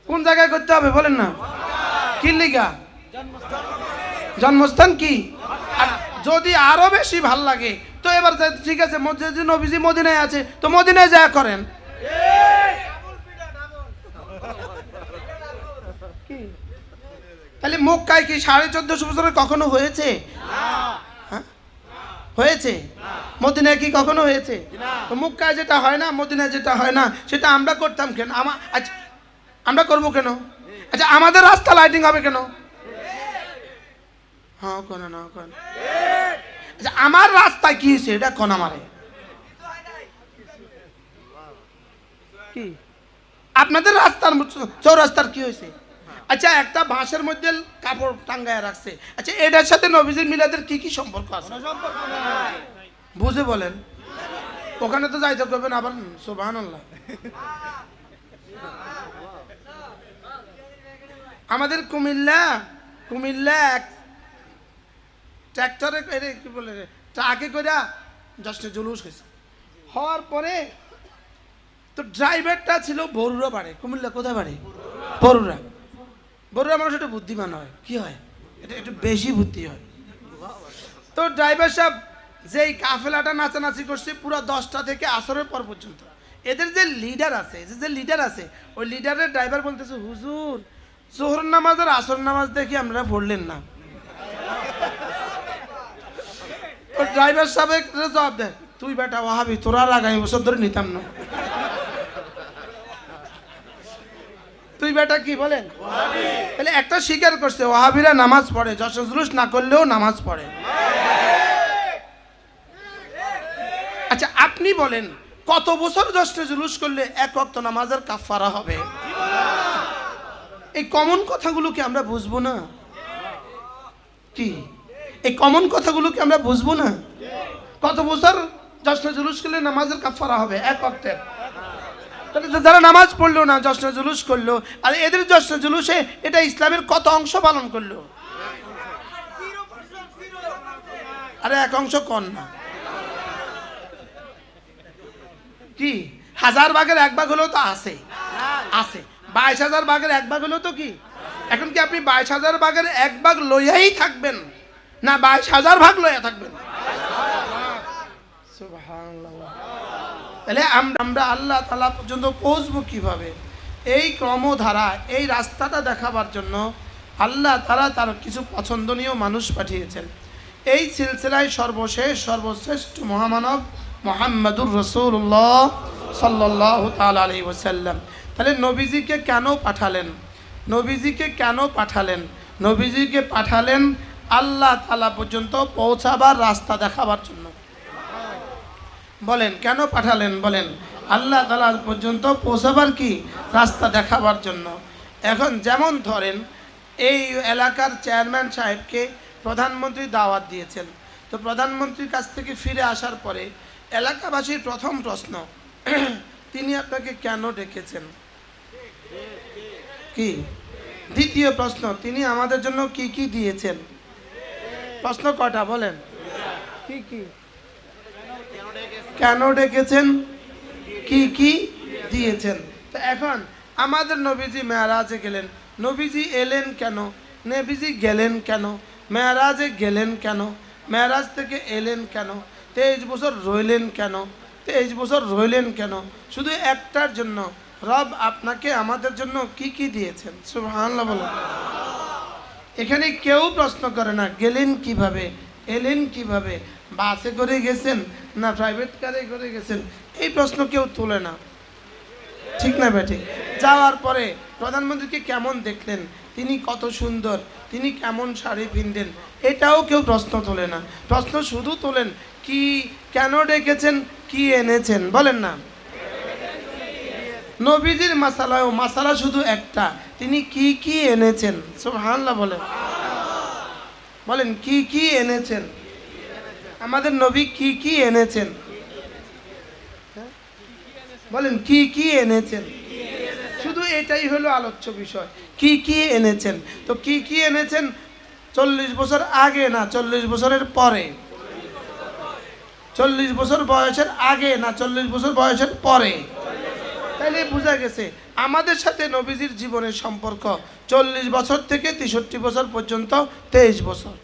কোন জায়গায় করতে হবে বলেন না? কি লিগা? জন্মস্থান কি? আর যদি আরো বেশি ভাল লাগে তো এবার ঠিক আছে, যদি নবীজি মদিনায় আছে তো মদিনায় যা করেন। তাহলে মক্কায় কি 1450 বছরে কখনো হয়েছে? হ্যাঁ হয়েছে? মদিনায় কি কখনো হয়েছে? তো মক্কায় যেটা হয় না, মদিনায় যেটা হয় না, সেটা আমরা করতাম কেন? আচ্ছা আমরা করবো কেন? আচ্ছা আমাদের রাস্তা লাইটিং হবে কেন? হ্যাঁ কোন না কোন। আচ্ছা আমার রাস্তায় কি হয়েছে এটা কোন আমারে? কি আপনাদের রাস্তার চৌরাস্তার কি হয়েছে? আচ্ছা একটা বাঁশের মধ্যে কাপড় টাঙ্গায় রাখছে, আচ্ছা এটার সাথে নবীজির মিলাদের কি কি সম্পর্ক আছে? বুঝে বলেন। ওখানে তো যাইতে করবেন আবার সুবহানাল্লাহ। আমাদের কুমিল্লা এক ট্র্যাক্টরে কি বলে ট্রাকে করে জাস্ট জুলুস হয়েছে। হওয়ার পরে তো ড্রাইভারটা ছিল বরুড়া বাড়ে। কুমিল্লা কোথায় বাড়ে? বরুড়া। বরুড়া মানুষ একটু বুদ্ধিমান হয়, কি হয় এটা একটু বেশি বুদ্ধি হয়। তো ড্রাইভার সাহেব যেই কাফেলাটা নাচানাচি করছে পুরো 10টা থেকে আসরের পর পর্যন্ত, এদের যে লিডার আছে ওই লিডারের ড্রাইভার বলতেছে, হুজুর জোহর নামাজ আর আসর নামাজ দেখি আমরা পড়লেন না। তো ড্রাইভার সাহেব জবাব দেয়, তুই বেটা ওয়াহাবি, তোরা আর আগামী বছর ধরে নিতাম না। তুই বেটা কি বলেন? তাহলে একটা স্বীকার করছে ওয়াহাবিরা নামাজ পড়ে, জলসা জুলুস না করলেও নামাজ পড়ে। আচ্ছা আপনি বলেন কত বছর জলসা জুলুস করলে এক ওয়াক্ত নামাজের কাফারা হবে? এই কমন কথাগুলো কি আমরা বুঝবো না? কি এই কমন কথাগুলো কি আমরা বুঝবো না? কত বছর জলসা জুলুস করলে নামাজের কাফারা হবে এক ওয়াক্তের? যারা নামাজ পড়লো না, জশ্ন জুলুস করলো, আর এদের জশ্ন জুলুসে এটা ইসলামের কত অংশ পালন করলো? আরে এক অংশ কন না। কি 1000 ভাগের 1 ভাগ হলেও তো আছে 22,000 ভাগের 1 ভাগ হলেও তো কি? এখন কি আপনি 22,000 ভাগের 1 ভাগ লইয়াই থাকবেন না 22,000 ভাগ লইয়া থাকবেন? সুবহানাল্লাহ। তাহলে আমরা আল্লাহ তাআলা পর্যন্ত পৌঁছবো কিভাবে? এই ক্রমধারা, এই রাস্তাটা দেখাবার জন্য আল্লাহ তাআলা তার কিছু পছন্দনীয় মানুষ পাঠিয়েছেন। এই সিলসিলায় সর্বশ্রেষ্ঠ মহামানব মুহাম্মদুর রাসূলুল্লাহ সাল্লাল্লাহু তাআলা আলাইহি ওয়াসাল্লাম। তাহলে নবীজিকে কেন পাঠালেন? নবীজিকে পাঠালেন আল্লাহ তাআলা পর্যন্ত পৌঁছাবার রাস্তা দেখাবার জন্য। বলেন কেন পাঠালেন? বলেন আল্লাহ তাআলা পর্যন্ত পৌঁছাবার কি রাস্তা দেখাবার জন্য। এখন যেমন ধরেন এই এলাকার চেয়ারম্যান সাহেবকে প্রধানমন্ত্রী দাওয়াত দিয়েছেন, তো প্রধানমন্ত্রীর কাছ থেকে ফিরে আসার পরে এলাকাবাসীর প্রথম প্রশ্ন, তিনি আপনাকে কেন ডেকেছেন? কি দ্বিতীয় প্রশ্ন, তিনি আমাদের জন্য কি কি দিয়েছেন? প্রশ্ন কয়টা বলেন? কি কি কেন ডেকেছেন, কি কি দিয়েছেন? তো এখন আমাদের নবীজি মেরাজে গেলেন, নবীজি এলেন কেন? নবীজি গেলেন কেন? মেরাজে গেলেন কেন? মেরাজ থেকে এলেন কেন? 23 বছর রইলেন কেন? 23 বছর রইলেন কেন? শুধু একটার জন্য, রব আপনাকে আমাদের জন্য কি কি দিয়েছেন। সুবহানাল্লাহ বলেন। এখানে কেউ প্রশ্ন করে না গেলেন কিভাবে, এলেন কিভাবে, বাসে করে গেছেন না প্রাইভেট কারে করে গেছেন, এই প্রশ্ন কেউ তোলে না, ঠিক না বেঠে? যাওয়ার পরে প্রধানমন্ত্রীকে কেমন দেখলেন, তিনি কত সুন্দর, তিনি কেমন শাড়ি পিনতেন, এটাও কেউ প্রশ্ন তোলে না। প্রশ্ন শুধু তোলেন কি কেন ডেকেছেন, কি এনেছেন। বলেন না নবীজির মাসালা শুধু একটা, তিনি কি কি এনেছেন। সুবহানাল্লাহ বলেন। বলেন কি কি এনেছেন? আমাদের নবী কি কি এনেছেন? বলেন কি কি এনেছেন? শুধু এটাই হলো আলোচ্য বিষয়, কি কি এনেছেন। তো কি কি এনেছেন 40 বছর আগে না 40 বছরের পরে? 40 বছর বয়সের আগে না 40 বছর বয়সের পরে? তাইলে বোঝা গেছে আমাদের সাথে নবীজির জীবনের সম্পর্ক 40 বছর থেকে 63 বছর পর্যন্ত 23 বছর।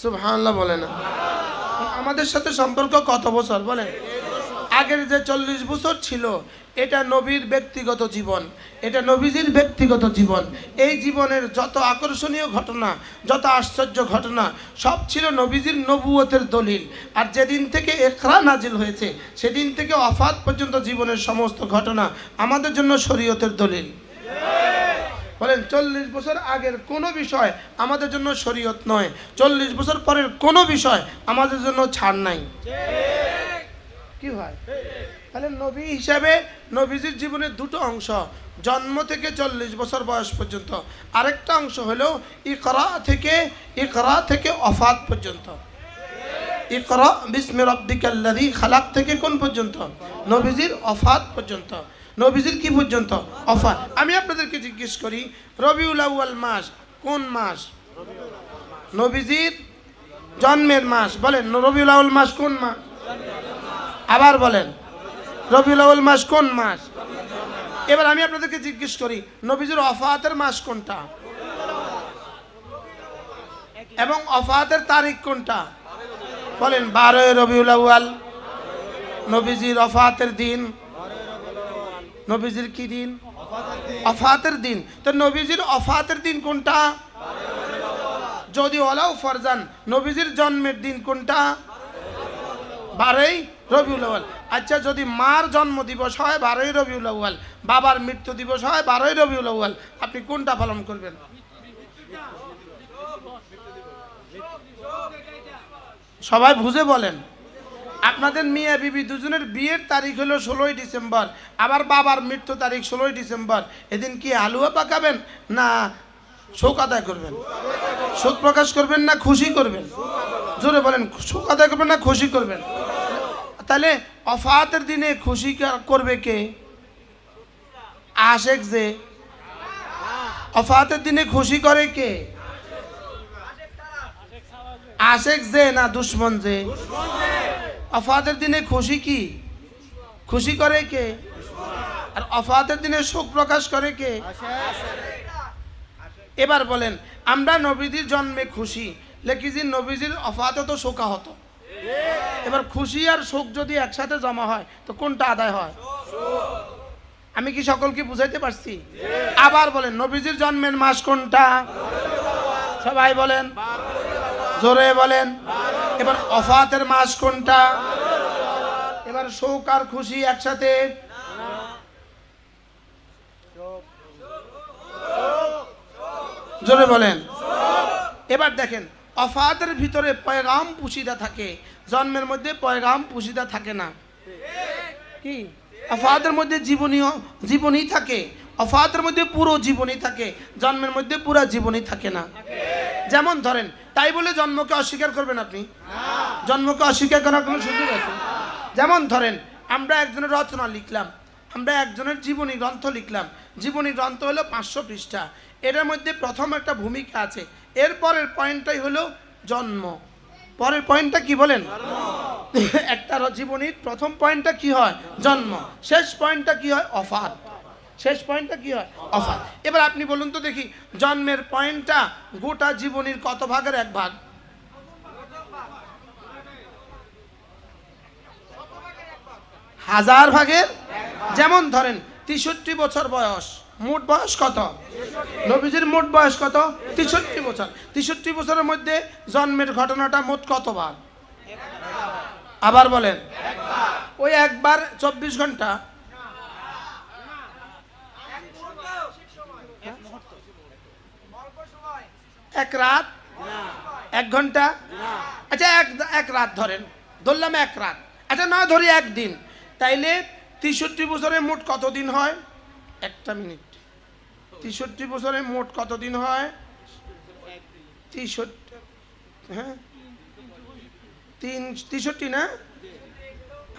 সুবহানাল্লাহ বলে না? আমাদের সাথে সম্পর্ক কত বছর বলেন? আগের যে 40 বছর ছিল এটা নবীর ব্যক্তিগত জীবন, এটা নবীজির ব্যক্তিগত জীবন। এই জীবনের যত আকর্ষণীয় ঘটনা, যত আশ্চর্য ঘটনা সব ছিল নবীজির নবুয়তের দলিল। আর যেদিন থেকে ইকরা নাজিল হয়েছে সেদিন থেকে ওয়াফাত পর্যন্ত জীবনের সমস্ত ঘটনা আমাদের জন্য শরীয়তের দলিল। বলেন 40 বছর আগের কোনো বিষয় আমাদের জন্য শরীয়ত নয়, 40 বছর পরের কোনো বিষয় আমাদের জন্য ছাড় নাই। কি হয়? তাহলে নবী হিসাবে নবীজির জীবনের দুটো অংশ, জন্ম থেকে 40 বছর বয়স পর্যন্ত, আরেকটা অংশ হলো ইকরা থেকে ওয়াফাত পর্যন্ত। ইকরা বিসমি রাব্বিকাল্লাযী খালাক থেকে কোন পর্যন্ত? নবীজির ওয়াফাত পর্যন্ত। নবীজির কি পর্যন্ত? ওয়াফাত। আমি আপনাদেরকে জিজ্ঞেস করি, রবিউল আউয়াল মাস কোন মাস? নবীজির জন্মের মাস। বলেন রবিউল আউয়াল মাস কোন মাস? আবার বলেন রবিউল আউয়াল মাস কোন মাস? এবার আমি আপনাদেরকে জিজ্ঞেস করি, নবীজির ওয়াফাতের মাস কোনটা এবং ওয়াফাতের তারিখ কোনটা? বলেন 12 রবিউল আউয়াল। নবীজির ওয়াফাতের দিন, নবীজির কি দিন? ওয়াফাতের দিন। তো নবীজির ওয়াফাতের দিন কোনটা? যদি ওলাও ফরজান নবীজির জন্মের দিন কোনটা? 12 রবিউল আউয়াল। আচ্ছা, যদি মার জন্ম দিবস হয় 12 রবিউল আউয়াল, বাবার মৃত্যু দিবস হয় 12 রবিউল আউয়াল, আপনি কোনটা পালন করবেন? সবাই বুঝে বলেন। আপনাদের মিয়া বিবি দুজনের বিয়ের তারিখ হলো 16 ডিসেম্বর, আবার বাবার মৃত্যু তারিখ 16 ডিসেম্বর। এদিন কি হালুয়া পাকাবেন না শোক আদায় করবেন? শোক প্রকাশ করবেন না খুশি করবেন? জোরে বলেন, শোক আদায় করবেন না খুশি করবেন? তাহলে ওয়াফাতের দিনে খুশি করবে কে? আশেক যে। ওয়াফাতের দিনে খুশি করে কে? আশেক যে না দুশ্মন যে? ওয়াফাতের দিনে খুশি কি খুশি করে কে? আর ওয়াফাতের দিনে শোক প্রকাশ করে কে? এবার বলেন, আমরা নবীজির জন্মে খুশি, লেকিন নবীজির ওয়াফাতে তো শোকা হতো। এবার খুশি আর শোক যদি একসাথে জমা হয় তো কোনটা আদায় হয়? আমি কি সকলকে বুঝাইতে পারছি? আবার বলেন, নবীজির জন্মের মাস কোনটা? সবাই বলেন, জোরে বলেন। এবার ওয়াফাতের মাস কোনটা? এবার শোক আর খুশি একসাথে। জোরে বলেন। এবার দেখেন, ওয়াফাতের ভিতরে পয়গাম পুশিদা থাকে, জন্মের মধ্যে পয়গাম পুশিদা থাকে না। কি? ওয়াফাতের মধ্যে জীবনী থাকে, ওয়াফাতের মধ্যে পুরো জীবনী থাকে, জন্মের মধ্যে পুরো জীবনী থাকে না। যেমন ধরেন, তাই বলে জন্মকে অস্বীকার করবেন আপনি? জন্মকে অস্বীকার করার কোনো সুযোগ আছে? যেমন ধরেন, আমরা একজনের রচনা লিখলাম, আমরা একজনের জীবনী গ্রন্থ লিখলাম। জীবনী গ্রন্থ হলো 500 পৃষ্ঠা। এর মধ্যে প্রথম একটা ভূমিকা আছে, এরপরের পয়েন্টটাই হলো জন্ম। পরের পয়েন্টটা কি বলেন? একটা জীবনীর প্রথম পয়েন্টটা কি হয়? জন্ম। শেষ পয়েন্টটা কি হয়? ওয়াফাত। শেষ পয়েন্টটা কি হয়? ওয়াফাত। এবার আপনি বলুন তো দেখি, জন্মের পয়েন্টটা গোটা জীবনীর কত ভাগের এক ভাগ? হাজার ভাগের। যেমন ধরেন 63 বছর বয়স, মোট বয়স কত? নবীজির মোট বয়স কত? 63 বছর। 63 বছরের মধ্যে জন্মের ঘটনাটা মোট কতবার? আবার বলেন। ওই একবার 24 ঘন্টা। এক রাত, 1 ঘন্টা। আচ্ছা, এক রাত ধরেন, ধরলাম এক রাত। আচ্ছা, না ধরি একদিন, তাইলে 63 বছরে মোট কত দিন হয়? একটা মিনিট। 63 বছরে মোট কত দিন হয়? 63, হ্যাঁ 63 না?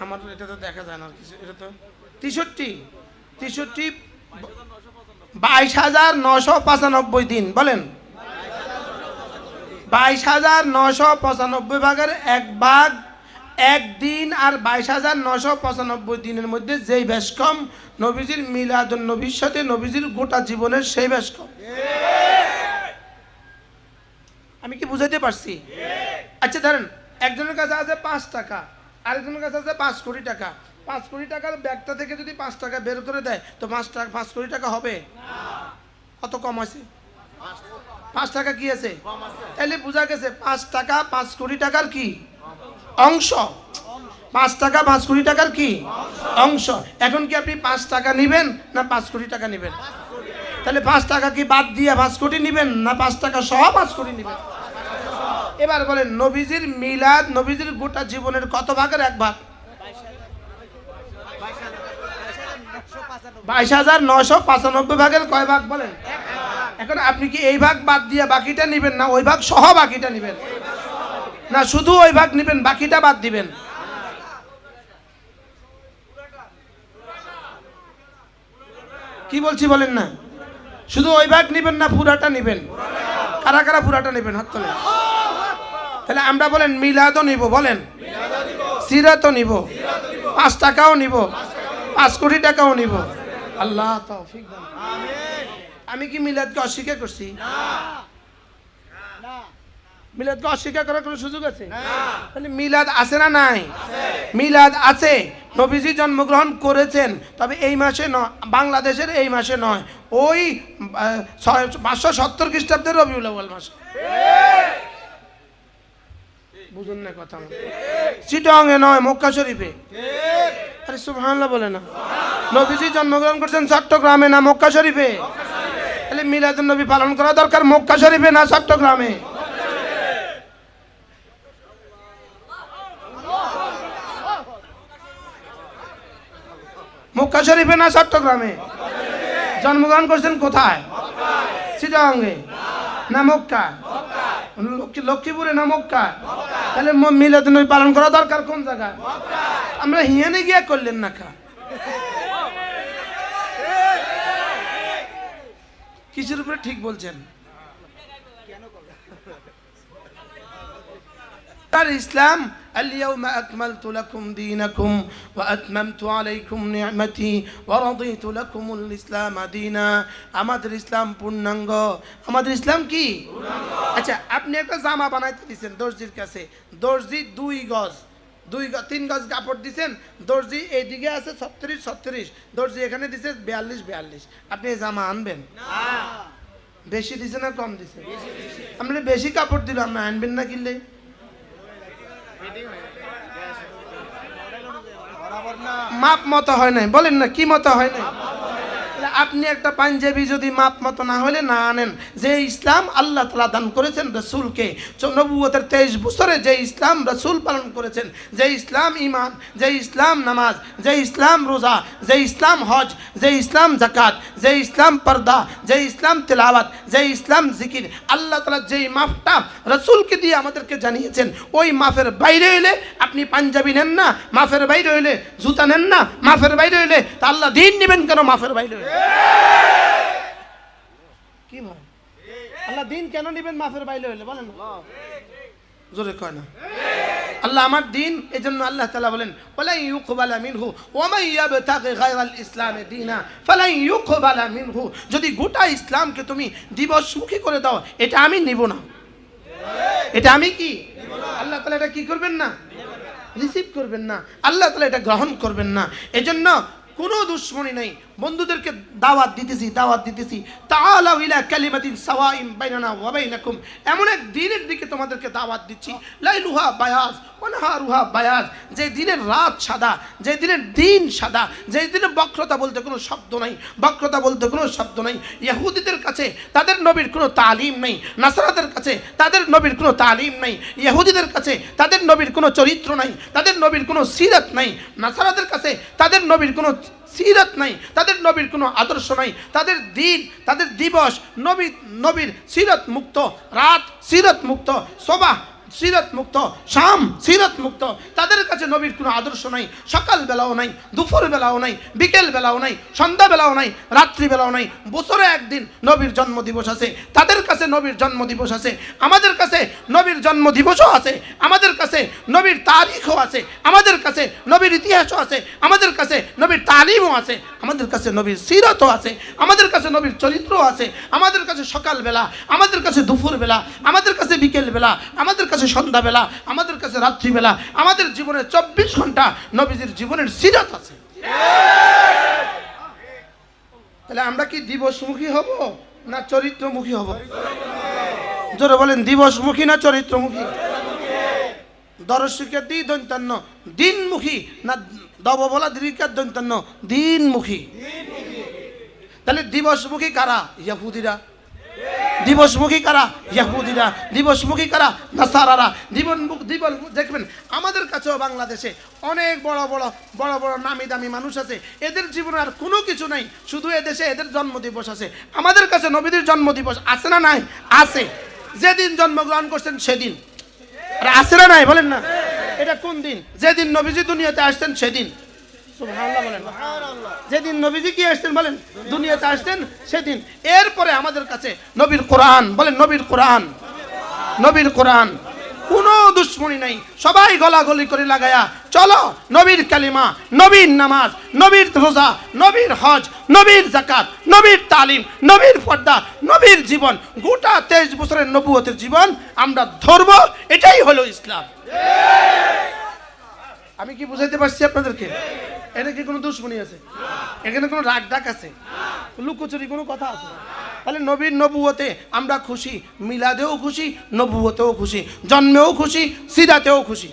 আমার এটা তো দেখা যায় না কিছু। এটা তো 63 22,995 দিন। বলেন 22,995 ভাগের এক ভাগ একদিন আর 22,995 দিনের মধ্যে যেই বেশ কম নবীজির মিলাদুন নবীর সাথে নবীজির গোটা জীবনের সেই বেশ কম। আমি কি বুঝাইতে পারছি? আচ্ছা ধরেন একজনের কাছে আছে 5 টাকা, আরেকজনের কাছে আছে 5 কোটি টাকা। 5 কোটি টাকার ব্যাগটা থেকে যদি 5 টাকা বের করে দেয় তো 5 কোটি টাকা হবে? কত কম আছে? 5 টাকা কি আছে? তাহলে বোঝা গেছে 5 টাকা 5 কোটি টাকার কি অংশ। 5 টাকা 5 কোটি টাকার কি অংশ। এখন কি আপনি 5 টাকা নেবেন না 5 কোটি টাকা নেবেন? তাহলে 5 টাকা কি বাদ দিয়ে 5 কোটি নেবেন না 5 টাকা সহ 5 কোটি নেবেন? এবার বলেন নবীজির মিলাদ নবীজির গোটা জীবনের কত ভাগের 1 ভাগ? 22,995 ভাগের কয় ভাগ বলেন? এখন আপনি কি এই ভাগ বাদ দিয়ে বাকিটা নেবেন না ওই ভাগ সহ বাকিটা নেবেন? না শুধু ওই ভাগ নেবেন বাকিটা বাদ দিবেন? কি বলছি বলেন না? শুধু ওই ভাগ নেবেন না পুরাটা নেবেন? কারা কারা পুরাটা নেবেন হাত তোলেন। তাহলে আমরা বলেন মিলাদও নিব, বলেন সিরাতও নিব, 5 টাকাও নিব, 5 কোটি টাকাও নিব। আল্লাহ তৌফিক দান। আমি কি মিলাদকে অস্বীকার করছি? মিলাদকে অস্বীকার করার কোনো সুযোগ আছে? তাহলে মিলাদ আছে না নাই? মিলাদ আছে। নবীজি জন্মগ্রহণ করেছেন, তবে এই মাসে নয়, বাংলাদেশের এই মাসে নয়, ওই 570 খ্রিস্টাব্দের রবিউল আউয়াল মাসে। বুঝুন না কথা? চিটাঙে নয়, মক্কা শরীফে। আরে সুবহানাল্লাহ বলে না। নবীজি জন্মগ্রহণ করেছেন চট্টগ্রামে না মক্কা শরীফে? তাহলে মিলাদুন নবী পালন করা দরকার মক্কা শরীফে না চট্টগ্রামে? মক্কা শরীফে না চট্টগ্রামে? জন্মগ্রহণ করেছেন কোথায়? চিটাঙে না মক্কা? লক্ষ্মীপুরে না মক্কা? তাহলে মিলাদুন নবী পালন করা দরকার কোন জায়গায়? আমরা হিয়ানে গিয়া করলেন না খা। কিসের উপরে ঠিক বলছেন? ইসলাম اليوم أكملت لكم دينكم وأتممت عليكم نعمتي ورضيت لكم الإسلام دينا। আমাদের ইসলাম পূর্ণাঙ্গ। আমাদের ইসলাম কি? আচ্ছা আপনি একটা জামা বানাইতে দিয়েছেন দর্জির কাছে, দর্জি 2 গজ 3 গজ কাপড় দিয়েছেন, দর্জি এইদিকে আছে 36, দর্জি এখানে দিছে 42। আপনি এই জামা আনবেন? বেশি দিছে না কম দিছে? আমরা বেশি কাপড় দিলাম না, আনবেন না কিনলে? মাপ মতো হয় নাই, বলেন না কি মতো হয় নাই? আপনি একটা পাঞ্জাবি যদি মাপ মতো না হলে না আনেন। যে ইসলাম আল্লাহ তাআলা দান করেছেন রাসূলকে, নবুয়তের 23 বছরে যে ইসলাম রাসূল পালন করেছেন, যে ইসলাম ঈমান, যে ইসলাম নামাজ, যে ইসলাম রোজা, যে ইসলাম হজ, যে ইসলাম যাকাত, যে ইসলাম পর্দা, যে ইসলাম তিলাওয়াত, যে ইসলাম জিকির, আল্লাহ তাআলা যেই মাপটা রাসূলকে দিয়ে আমাদেরকে জানিয়েছেন, ওই মাপের বাইরে হলে আপনি পাঞ্জাবি নেন না, মাপের বাইরে হলে জুতা নেন না, মাপের বাইরে হলে তা আল্লাহ দিন নেবেন কেন? মাপের বাইরে হলে কি ভাই আল্লাহ দিন কেন নেবেন মাফের বাইরে হইলে? বলেন জোরে কয় না। আল্লাহ আমার দিন, এজন্য আল্লাহ তাআলা বলেন ওয়ালা ইউকবালা মিনহু ওয়া মান ইয়াবতাগি গায়রাল ইসলামে দীনা ফালা ইউকবালা মিনহু। যদি গোটা ইসলামকে তুমি দিবসমুখী করে দাও, এটা আমি নিব না। এটা আমি কি আল্লাহ তাআলা এটা কি করবেন না? রিসিভ করবেন না। আল্লাহ তাআলা এটা গ্রহণ করবেন না। এজন্য কোনো দুশ্মনী নাই। বন্ধুদেরকে দাওয়াত দিতেছি তাআলাউ ইলা কালিমাতিন সাওয়াইন বাইনানা ওয়া বাইনাকুম। এমন এক দ্বীনের দিকে তোমাদেরকে দাওয়াত দিচ্ছি, লাইলুহা বায়াজ ওয়া নাহারুহা বায়াজ, যে দিনের রাত সাদা, যে দিনের দিন সাদা, যে দিনে বক্রতা বলতে কোনো শব্দ নাই, বক্রতা বলতে কোনো শব্দ নাই। ইহুদিদের কাছে তাদের নবীর কোনো তালিম নাই, নাসারাদের কাছে তাদের নবীর কোনো তালিম নাই, ইহুদিদের কাছে তাদের নবীর কোনো চরিত্র নাই, তাদের নবীর কোনো সিরাত নাই, নাসারাদের কাছে তাদের নবীর কোনো সিরাত নাই, তাদের নবীর কোনো আদর্শ নাই, তাদের দিন, তাদের দিবস নবীর সিরাত মুক্ত, রাত সিরাত মুক্ত, সবাহ সিরাত মুক্ত, শাম সিরাত মুক্ত, তাদের কাছে নবীর কোনো আদর্শ নাই। সকাল বেলাও নাই, দুপুর বেলাও নাই, বিকেল বেলাও নাই, সন্ধ্যা বেলাও নাই, রাত্রি বেলাও নাই। বছরে একদিন নবীর জন্মদিবস আছে, তাদের কাছে নবীর জন্মদিবস আছে। আমাদের কাছে নবীর জন্মদিবসও আছে, আমাদের কাছে নবীর তারিখও আছে, আমাদের কাছে নবীর ইতিহাসও আছে, আমাদের কাছে নবীর তালিমও আছে, আমাদের কাছে নবীর সিরাতও আছে, আমাদের কাছে নবীর চরিত্রও আছে। আমাদের কাছে সকালবেলা, আমাদের কাছে দুপুরবেলা, আমাদের কাছে বিকেলবেলা, আমাদের কাছে সন্ধ্যাবেলা, আমাদের কাছে রাত্রিবেলা, আমাদের জীবনে 24 ঘন্টা নবীজির জীবনের সিরাত আছে। তাহলে আমরা কি দিবসমুখী হব না চরিত্রমুখী হব? জোরে বলেন, দিবসমুখী না চরিত্রমুখী? দর্শকের দি দন্তান্ন দিনমুখী না দব বলা দীর্ঘার দন্তান্ন দিনমুখী? তাহলে দিবসমুখী কারা? ইহুদিরা। দিবসমুখী কারা? ইহুদিরা। দিবসমুখী কারা? নাসারারা। দেখবেন আমাদের কাছেও বাংলাদেশে অনেক বড় বড় বড় বড় নামি দামি মানুষ আছে, এদের জীবনে আর কোনো কিছু নাই, শুধু এদেশে এদের জন্মদিবস আছে। আমাদের কাছে নবীদের জন্মদিবস আছে না নাই? আছে। যেদিন জন্মগ্রহণ করছেন সেদিন। আর আছে না নাই বলেন না? এটা কোন দিন? যেদিন নবীজি দুনিয়াতে আসছেন সেদিন। সুবহানাল্লাহ বলেন। যেদিন নবীজি কি আসছেন বলেন? দুনিয়াতে আসছেন সেদিন। এরপরে আমাদের কাছে নবীর কোরআন, বলেন নবীর কোরআন, নবীর কোরআন। কোনো দুশ্মনী নাই, সবাই গলাগলি করে লাগায়া চলো নবীর কালিমা, নবীর নামাজ, নবীর রোজা, নবীর হজ, নবীর যাকাত, নবীর তালিম, নবীর পর্দা, নবীর জীবন, গোটা 23 বছরের নবুয়তের জীবন আমরা ধরব। এটাই হলো ইসলাম। আমি কি বুঝাইতে পারছি আপনাদেরকে? এটা কি কোনো দুশ্মনী আছে? এখানে কোনো রাগ ডাক আছে? লুকোচুরি কোনো কথা আছে? তাহলে নবীর নবুয়তে আমরা খুশি, মিলাদেও খুশি, নবুয়তেও খুশি, জন্মেও খুশি, সিরাতেও খুশি।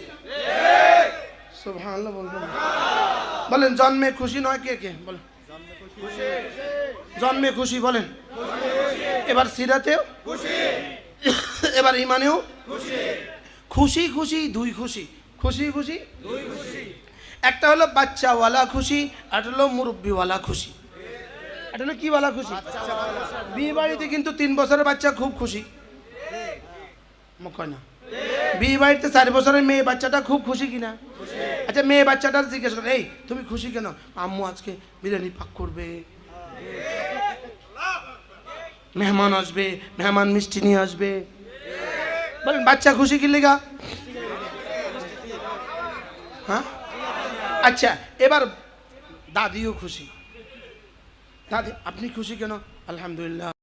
সুবহানাল্লাহ বলবেন। বলেন জন্মে খুশি নয় কে কে? বলেন জন্মে খুশি। বলেন এবার সিরাতেও খুশি, এবার ইমানেও খুশি। খুশি খুশি দুই খুশি, খুশি খুশি দুই খুশি। একটা হলো বাচ্চাওয়ালা খুশি, আর হলো মুরব্বিওয়ালা খুশি। এটা হলো কি ওয়ালা খুশি? বিয়ে বাড়িতে কিন্তু 3 বছরের বাচ্চা খুব খুশি, কয় না? বিয়ে বাড়িতে 4 বছরের মেয়ে বাচ্চাটা খুব খুশি কিনা? আচ্ছা মেয়ে বাচ্চাটার জিজ্ঞেস করে, এই তুমি খুশি কেন? আম্মু আজকে বিরিয়ানি পাক করবে, মেহমান আসবে, মেহমান মিষ্টি নিয়ে আসবে। বলেন বাচ্চা খুশি কি লেগা? হ্যাঁ আচ্ছা এবার দাদিও খুশি। দাদি আপনি খুশি কেন? আলহামদুলিল্লাহ